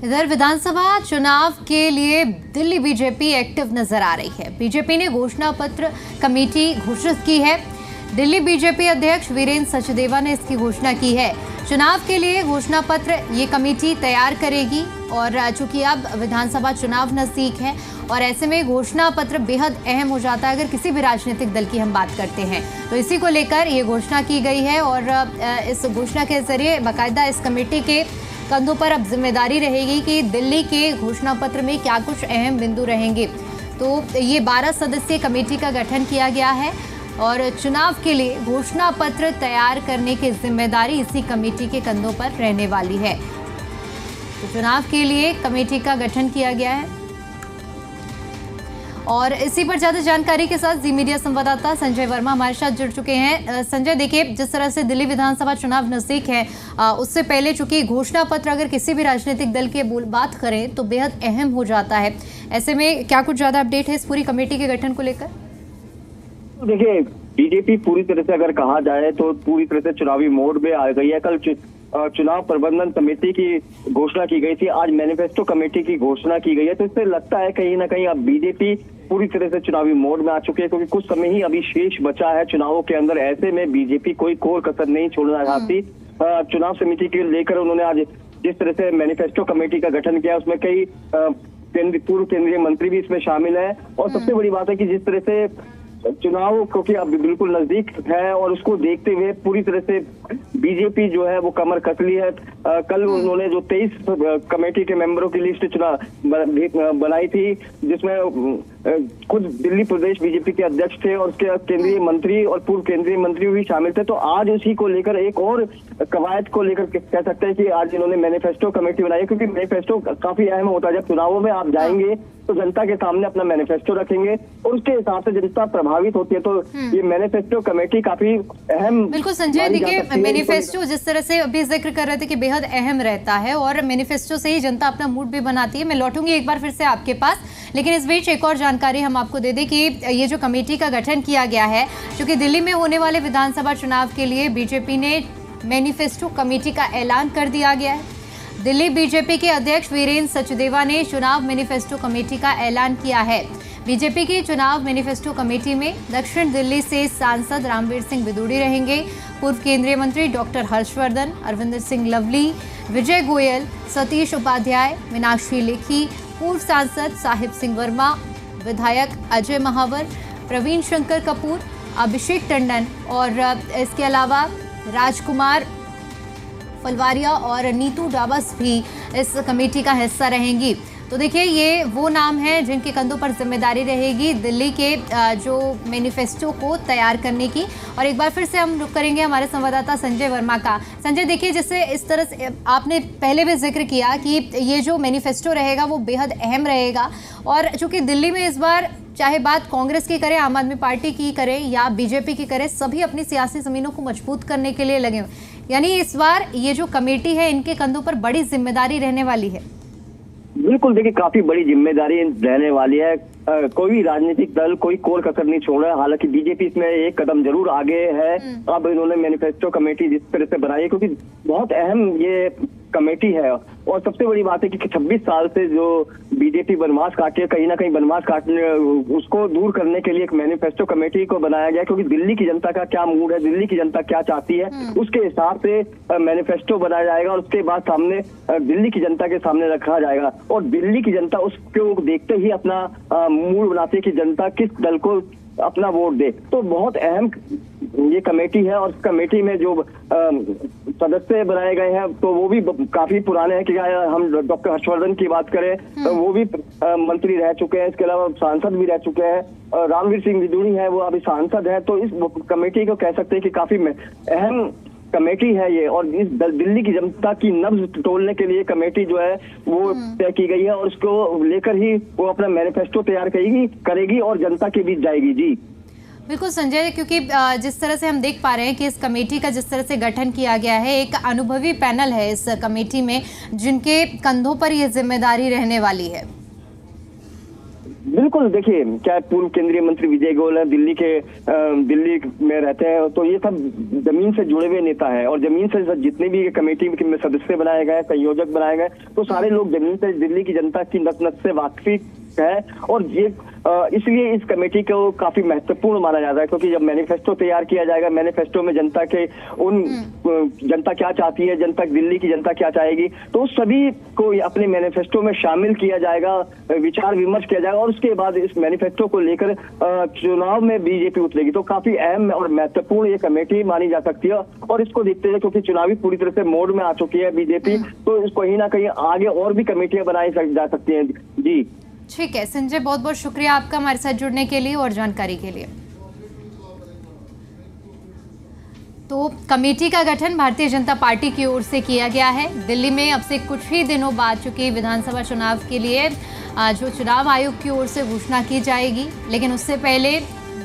इधर विधानसभा चुनाव के लिए दिल्ली बीजेपी एक्टिव नजर आ रही है। बीजेपी ने घोषणा पत्र कमेटी घोषित की है। दिल्ली बीजेपी अध्यक्ष वीरेंद्र सचदेवा ने इसकी घोषणा की है। चुनाव के लिए घोषणा पत्र ये कमेटी तैयार करेगी और चूंकि अब विधानसभा चुनाव नजदीक है और ऐसे में घोषणा पत्र बेहद अहम हो जाता है। अगर किसी भी राजनीतिक दल की हम बात करते हैं तो इसी को लेकर ये घोषणा की गई है और इस घोषणा के जरिए बाकायदा इस कमेटी के कंधों पर अब जिम्मेदारी रहेगी कि दिल्ली के घोषणा पत्र में क्या कुछ अहम बिंदु रहेंगे। तो ये 12 सदस्यीय कमेटी का गठन किया गया है और चुनाव के लिए घोषणा पत्र तैयार करने की जिम्मेदारी इसी कमेटी के कंधों पर रहने वाली है। तो चुनाव के लिए कमेटी का गठन किया गया है और इसी पर ज्यादा जानकारी के साथ जी मीडिया संवाददाता संजय वर्मा हमारे साथ जुड़ चुके हैं। संजय, देखिए, जिस तरह से दिल्ली विधानसभा चुनाव नजदीक है उससे पहले चूंकि घोषणा पत्र अगर किसी भी राजनीतिक दल की बात करें तो बेहद अहम हो जाता है। ऐसे में क्या कुछ ज्यादा अपडेट है इस पूरी कमेटी के गठन को लेकर? देखिए, बीजेपी पूरी तरह से अगर कहा जाए तो पूरी तरह से चुनावी मोड में आ गई है। कल चुनाव प्रबंधन समिति की घोषणा की गई थी, आज मैनिफेस्टो कमेटी की घोषणा की गई है। तो इससे लगता है कहीं ना कहीं अब बीजेपी पूरी तरह से चुनावी मोड में आ चुकी है, क्योंकि कुछ समय ही अभी शेष बचा है चुनावों के अंदर। ऐसे में बीजेपी कोई कोर कसर नहीं छोड़ना चाहती। चुनाव समिति के लेकर उन्होंने आज जिस तरह से मैनिफेस्टो कमेटी का गठन किया उसमें कई पूर्व केंद्रीय मंत्री भी इसमें शामिल है। और सबसे बड़ी बात है कि जिस तरह से चुनाव क्योंकि अब बिल्कुल नजदीक है और उसको देखते हुए पूरी तरह से बीजेपी जो है वो कमर कस ली है। कल उन्होंने जो 23 कमेटी के मेंबरों की लिस्ट बनाई थी, जिसमें खुद दिल्ली प्रदेश बीजेपी के अध्यक्ष थे और उसके केंद्रीय मंत्री और पूर्व केंद्रीय मंत्री भी शामिल थे। तो आज उसी को लेकर एक और कवायद को लेकर कह सकते हैं कि आज इन्होंने मैनिफेस्टो कमेटी बनाई है, क्योंकि मैनिफेस्टो काफी अहम होता है। जब चुनावों में आप जाएंगे तो जनता के सामने अपना मैनिफेस्टो रखेंगे और उसके हिसाब से जनता प्रभावित होती है। तो ये मैनिफेस्टो कमेटी काफी अहम। बिल्कुल संजय, देखिए, मैनिफेस्टो जिस तरह से अभी जिक्र कर रहे थे कि बेहद अहम रहता है और मैनिफेस्टो से ही जनता अपना मूड भी बनाती है। मैं लौटूंगी एक बार फिर से आपके पास, लेकिन इस बीच एक और जानकारी हम आपको दे दें कि ये जो कमेटी का गठन किया गया है, क्योंकि दिल्ली में होने वाले विधानसभा चुनाव के लिए बीजेपी ने मैनिफेस्टो कमेटी का ऐलान कर दिया गया है। दिल्ली बीजेपी के अध्यक्ष वीरेंद्र सचदेवा ने चुनाव मैनिफेस्टो कमेटी का ऐलान किया है। बीजेपी की चुनाव मैनिफेस्टो कमेटी में दक्षिण दिल्ली से सांसद रामवीर सिंह बिदूड़ी रहेंगे, पूर्व केंद्रीय मंत्री डॉक्टर हर्षवर्धन, अरविंदर सिंह लवली, विजय गोयल, सतीश उपाध्याय, मीनाक्षी लेखी, पूर्व सांसद साहिब सिंह वर्मा, विधायक अजय महावर, प्रवीण शंकर कपूर, अभिषेक टंडन और इसके अलावा राजकुमार फलवारिया और नीतू डाबस भी इस कमेटी का हिस्सा रहेंगी। तो देखिए, ये वो नाम हैं जिनके कंधों पर जिम्मेदारी रहेगी दिल्ली के जो मैनिफेस्टो को तैयार करने की। और एक बार फिर से हम रुक करेंगे हमारे संवाददाता संजय वर्मा का। संजय, देखिए, जिससे इस तरह से आपने पहले भी जिक्र किया कि ये जो मैनिफेस्टो रहेगा वो बेहद अहम रहेगा और चूंकि दिल्ली में इस बार चाहे बात कांग्रेस की करें, आम आदमी पार्टी की करें या बीजेपी की करें, सभी अपनी सियासी जमीनों को मजबूत करने के लिए लगे हुए। यानी इस बार ये जो कमेटी है इनके कंधों पर बड़ी जिम्मेदारी रहने वाली है। बिल्कुल, देखिए, काफी बड़ी जिम्मेदारी रहने वाली है। कोई भी राजनीतिक दल कोई कोर कसर नहीं छोड़ रहा है। हालांकि बीजेपी इसमें एक कदम जरूर आगे है। अब इन्होंने मैनिफेस्टो कमेटी जिस तरह से बनाई है, क्योंकि बहुत अहम ये कमेटी है। और सबसे बड़ी बात है कि 26 साल से जो बीजेपी बनवास काटे, कहीं ना कहीं बनवास काटने उसको दूर करने के लिए एक मैनिफेस्टो कमेटी को बनाया गया, क्योंकि दिल्ली की जनता का क्या मूड है, दिल्ली की जनता क्या चाहती है, उसके हिसाब से मैनिफेस्टो बनाया जाएगा और उसके बाद सामने दिल्ली की जनता के सामने रखा जाएगा। और दिल्ली की जनता उसको देखते ही अपना मूड बनाती है कि जनता किस दल को अपना वोट दे। तो बहुत अहम ये कमेटी है और कमेटी में जो सदस्य बनाए गए हैं तो वो भी काफी पुराने हैं। कि हम डॉक्टर हर्षवर्धन की बात करें तो वो भी मंत्री रह चुके हैं, इसके अलावा सांसद भी रह चुके हैं। रामवीर सिंह बिदूड़ी है, वो अभी सांसद है। तो इस कमेटी को कह सकते हैं कि काफी अहम कमेटी है ये। और इस दिल्ली की जनता की नब्ज तोड़ने के लिए कमेटी जो है वो तय की गई है और उसको लेकर ही वो अपना मैनिफेस्टो तैयार करेगी और जनता के बीच जाएगी। जी बिल्कुल संजय, क्योंकि जिस तरह से हम देख पा रहे हैं कि इस कमेटी का जिस तरह से गठन किया गया है, एक अनुभवी पैनल है इस कमेटी में जिनके कंधों पर ये जिम्मेदारी रहने वाली है। बिल्कुल। बिल्कुल, देखिए क्या पूर्व केंद्रीय मंत्री विजय गोयल है, दिल्ली में रहते हैं, तो ये सब जमीन से जुड़े हुए नेता है और जमीन से जितने भी कमेटी में सदस्य बनाए गए, संयोजक बनाए गए, तो सारे लोग जमीन से दिल्ली की जनता की नस नस से वाकिफ है। और ये इसलिए इस कमेटी को काफी महत्वपूर्ण माना जाता है, क्योंकि जब मैनिफेस्टो तैयार किया जाएगा, मैनिफेस्टो में जनता क्या चाहती है, दिल्ली की जनता क्या चाहेगी, तो सभी को अपने मैनिफेस्टो में शामिल किया जाएगा, विचार विमर्श किया जाएगा और उसके बाद इस मैनिफेस्टो को लेकर चुनाव में बीजेपी उतरेगी। तो काफी अहम और महत्वपूर्ण ये कमेटी मानी जा सकती है। और इसको देखते हुए, क्योंकि चुनावी पूरी तरह से मोड में आ चुकी है बीजेपी, तो कहीं ना कहीं आगे और भी कमेटियां बनाई जा सकती हैं। जी ठीक है संजय, बहुत बहुत शुक्रिया आपका हमारे साथ जुड़ने के लिए और जानकारी के लिए। तो कमेटी का गठन भारतीय जनता पार्टी की ओर से किया गया है। दिल्ली में अब से कुछ ही दिनों बाद चूंकि विधानसभा चुनाव के लिए जो चुनाव आयोग की ओर से घोषणा की जाएगी, लेकिन उससे पहले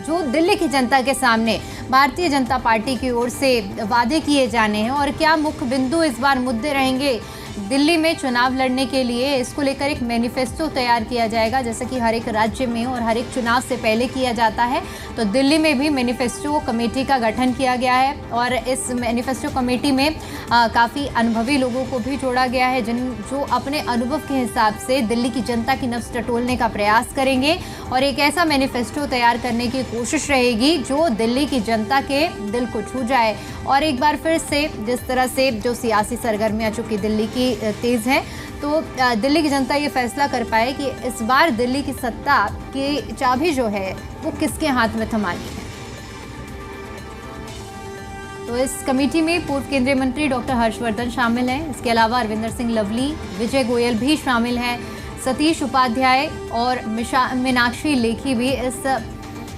जो दिल्ली की जनता के सामने भारतीय जनता पार्टी की ओर से वादे किए जाने हैं और क्या मुख्य बिंदु इस बार मुद्दे रहेंगे दिल्ली में चुनाव लड़ने के लिए, इसको लेकर एक मैनिफेस्टो तैयार किया जाएगा, जैसे कि हर एक राज्य में और हर एक चुनाव से पहले किया जाता है। तो दिल्ली में भी मैनिफेस्टो कमेटी का गठन किया गया है और इस मैनिफेस्टो कमेटी में काफ़ी अनुभवी लोगों को भी जोड़ा गया है, जो अपने अनुभव के हिसाब से दिल्ली की जनता की नब्ज टटोलने का प्रयास करेंगे और एक ऐसा मैनिफेस्टो तैयार करने की कोशिश रहेगी जो दिल्ली की जनता के दिल को छू जाए। और एक बार फिर से जिस तरह से जो सियासी सरगर्मियां चूंकि दिल्ली की तेज है, तो दिल्ली की जनता ये फैसला कर पाए कि इस बार दिल्ली की सत्ता की चाबी जो है वो किसके हाथ में थमानी है। तो इस कमेटी में पूर्व केंद्रीय मंत्री डॉक्टर हर्षवर्धन शामिल हैं। इसके अलावा अरविंदर सिंह लवली, विजय गोयल भी शामिल हैं, सतीश उपाध्याय और मीनाक्षी लेखी भी इस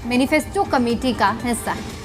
मैनिफेस्टो कमेटी का हिस्सा है।